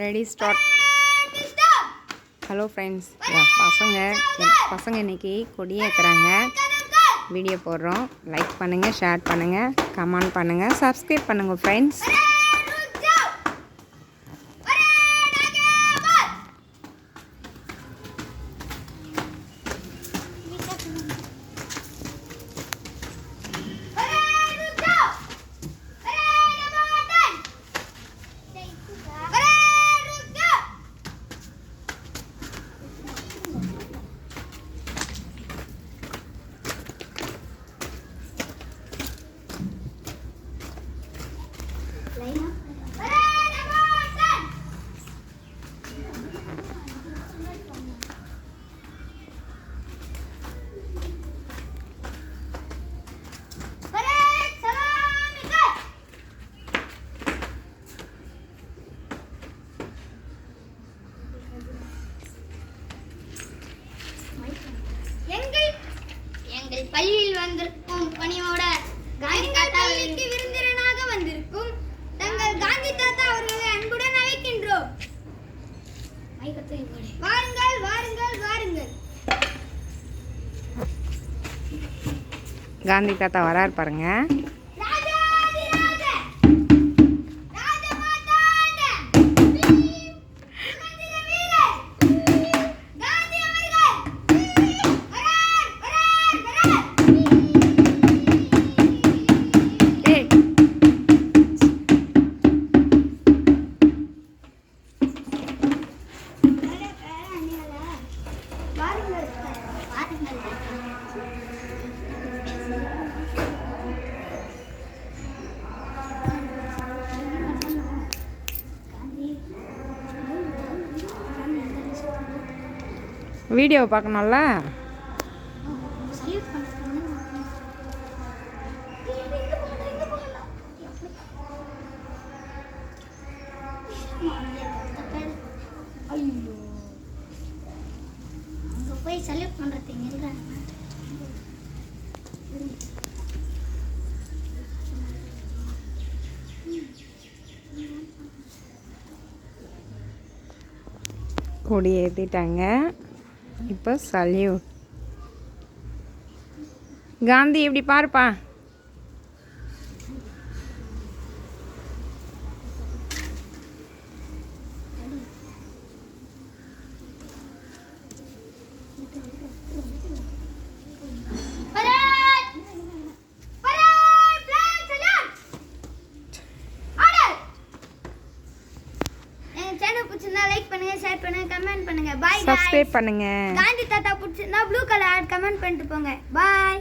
Ready start. Hello friends, பசங்க இன்றைக்கி கொடியேற்றுறாங்க. Video போடுறோம். லைக் பண்ணுங்கள், ஷேர் பண்ணுங்கள், கமெண்ட் பண்ணுங்கள், சப்ஸ்கிரைப் பண்ணுங்கள் ஃப்ரெண்ட்ஸ். எங்கள் பள்ளியில் வந்திருக்கும் பணியோட காந்தி தாத்தாவிற்கு விருந்தினராக வந்திருக்கும் தங்கள் காந்தி தாத்தா அவர்களை அன்புடன் அழைக்கின்றோம். வாருங்கள் வாருங்கள் வாருங்கள். காந்தி தாத்தா வரார் பாருங்க. வீடியோ பார்க்கணும்ல. அங்க போய் சல்யூட் பண்றதுங்க இல்ல. கொடி ஏற்றிட்டாங்க. இப்போ சல்யூட். காந்தி இப்படி பாருப்பா. லைக் பண்ணுங்க, ஷேர் பண்ணுங்க, கமெண்ட் பண்ணுங்க. பை. சப்ஸ்கிரைப் பண்ணுங்க. காந்தி தாத்தா பிடிச்சிருந்தா ப்ளூ கலர் கமெண்ட் பண்ணிட்டு போங்க. பாய்.